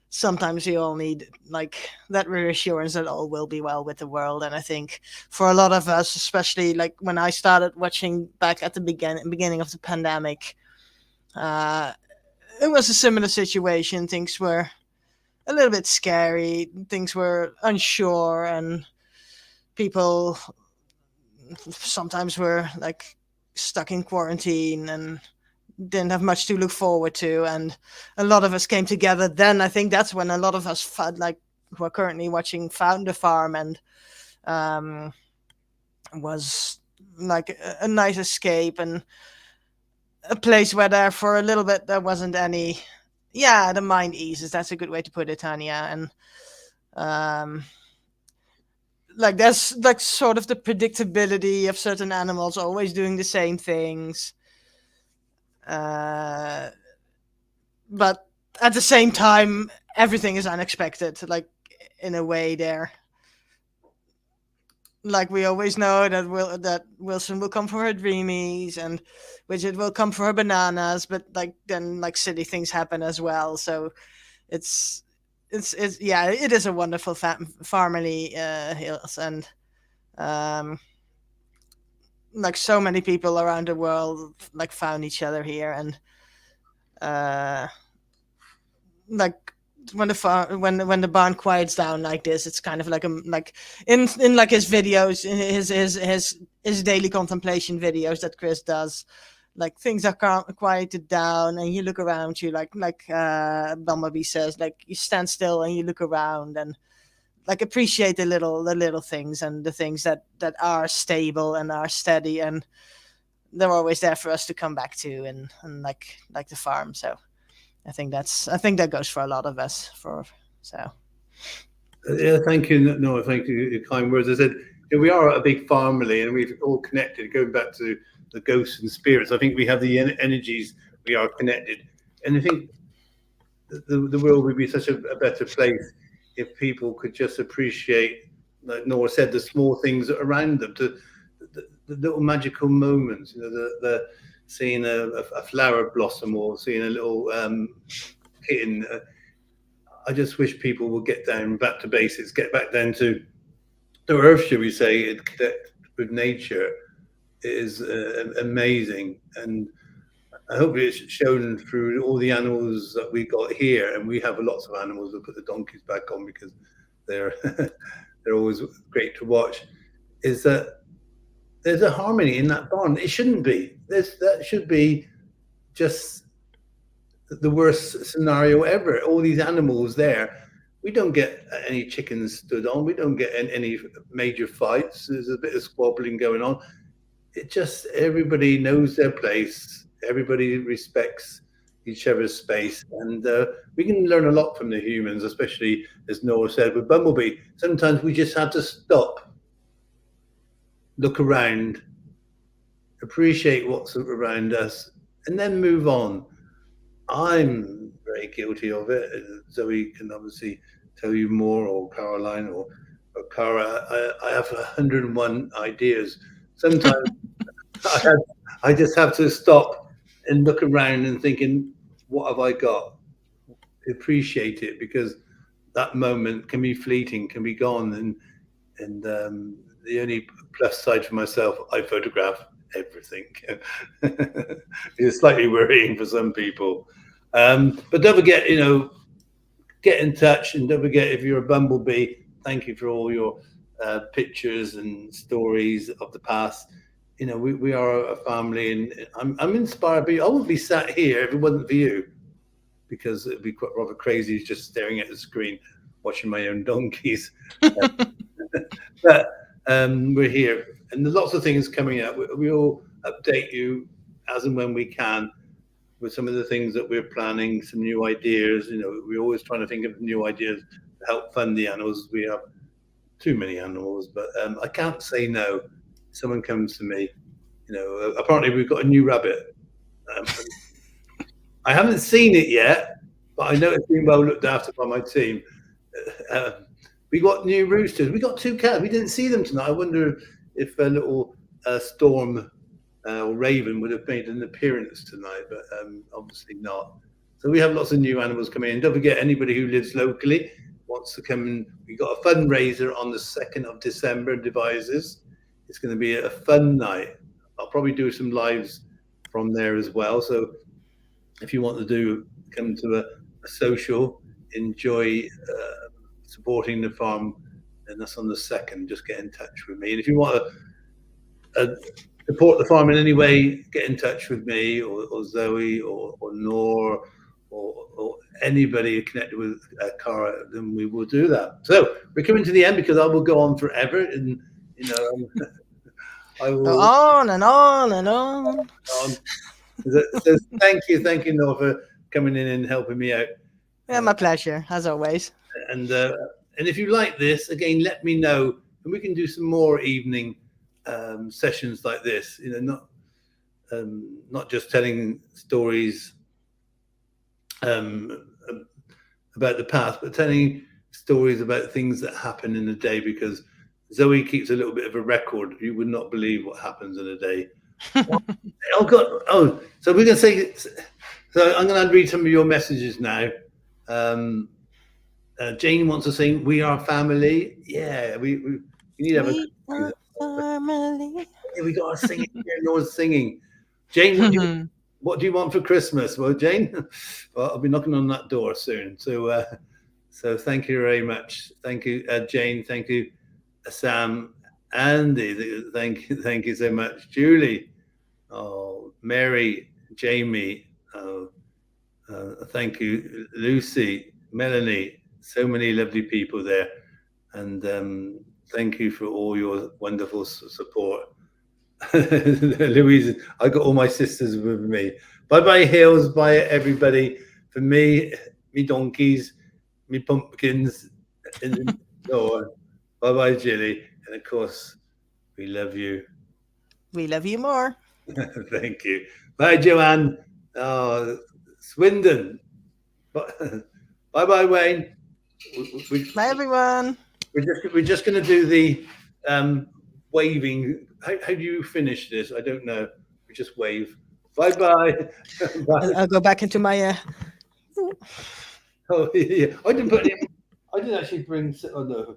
sometimes you all need, like, that reassurance that all will be well with the world. And I think for a lot of us, especially like when I started watching back at the beginning of the pandemic, it was a similar situation. Things were a little bit scary, things were unsure, and people sometimes were like stuck in quarantine and didn't have much to look forward to, and a lot of us came together then. I think that's when a lot of us like who are currently watching found the farm, and was like a nice escape and a place where there for a little bit there wasn't any, yeah, the mind eases. That's a good way to put it, Tanya. And like there's like sort of the predictability of certain animals always doing the same things, but at the same time everything is unexpected, like in a way there. Like we always know that Wilson will come for her dreamies and Widget will come for her bananas, but like then like silly things happen as well. So it's yeah, it is a wonderful Farmerly Hills, and like so many people around the world like found each other here, and like when the barn quiets down like this, it's kind of like like in like his videos, in his daily contemplation videos that Chris does, like things are quieted down and you look around you, like Bumblebee says, like you stand still and you look around and like appreciate the little things, and the things that are stable and are steady, and they're always there for us to come back to, and like the farm. So I think that goes for a lot of us. Yeah, thank you. No, thank you. Your kind words. I said we are a big family, and we've all connected. Going back to the ghosts and spirits, I think we have the energies. We are connected, and I think the world would be such a better place if people could just appreciate, like Nora said, the small things around them, the little magical moments. You know, the seeing a flower blossom or seeing a little kitten. I just wish people would get down back to basics, get back down to the earth, should we say, and connect with nature. It is amazing, and I hope it's shown through all the animals that we got here, and we have lots of animals. We'll put the donkeys back on because they're they're always great to watch. Is that there's a harmony in that barn? It shouldn't be. That should be just the worst scenario ever. All these animals there. We don't get any chickens stood on. We don't get any major fights. There's a bit of squabbling going on. It just, everybody knows their place. Everybody respects each other's space, and we can learn a lot from the humans, especially as Noah said with Bumblebee. Sometimes we just have to stop, look around, appreciate what's around us, and then move on. I'm very guilty of it. Zoe can obviously tell you more, or Caroline, or Cara. I have 101 ideas. Sometimes I just have to stop and look around and thinking, what have I got? Appreciate it, because that moment can be fleeting, can be gone. And the only plus side for myself, I photograph everything. It's slightly worrying for some people. But don't forget, get in touch, and don't forget, if you're a Bumblebee, thank you for all your pictures and stories of the past. You know, we are a family, and I'm inspired. But I wouldn't be sat here if it wasn't for you, because it'd be quite rather crazy just staring at the screen, watching my own donkeys. But we're here, and there's lots of things coming up. We all update you as and when we can with some of the things that we're planning, some new ideas. You know, we're always trying to think of new ideas to help fund the animals. We have too many animals, but I can't say no. Someone comes to me, you know, apparently we've got a new rabbit. I haven't seen it yet, but I know it's been well looked after by my team. We got new roosters. We got 2 cats. We didn't see them tonight. I wonder if a little Storm or Raven would have made an appearance tonight, but obviously not. So we have lots of new animals coming in. Don't forget, anybody who lives locally wants to come in. We got a fundraiser on the 2nd of December, Devizes. It's going to be a fun night. I'll probably do some lives from there as well. So if you want to come to a social, enjoy supporting the farm, and that's on the 2nd, just get in touch with me. And if you want to support the farm in any way, get in touch with me or Zoe or Nor or anybody connected with Cara, then we will do that. So we're coming to the end, because I will go on forever, and you know, I will Go on and on and on. So thank you, Nor, for coming in and helping me out. Yeah, my pleasure, as always. And if you like this, again, let me know, and we can do some more evening sessions like this. You know, not just telling stories about the past, but telling stories about things that happen in a day, because Zoe keeps a little bit of a record. You would not believe what happens in a day. Oh God! Oh, so we're going to say. So I'm going to read some of your messages now. Jane wants to sing "We Are Family." Yeah, we need to have a family. Yeah, we got to sing it. Nora's singing. Jane, what do you want for Christmas? Well, Jane, well, I'll be knocking on that door soon. So thank you very much. Thank you, Jane. Thank you, Sam, Andy. Thank you so much, Julie. Oh, Mary, Jamie. Thank you, Lucy, Melanie. So many lovely people there, and thank you for all your wonderful support. Louise, I got all my sisters with me. Bye Hills, bye everybody. For me donkeys, me pumpkins, and bye Jilly, and of course we love you. We love you more. Thank you. Bye Joanne. Swindon. Bye Wayne. Bye everyone. We're just going to do the waving. How do you finish this? I don't know. We just wave. Bye. Bye. I'll go back into my. Oh yeah. I didn't actually bring. Oh no.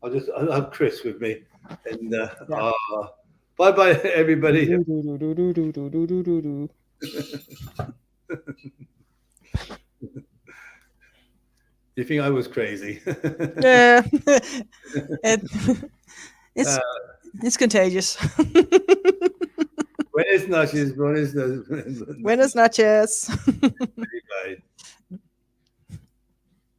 I'll have Chris with me. And bye everybody. You think I was crazy? Yeah. It's contagious. Buenas noches. Buenas noches.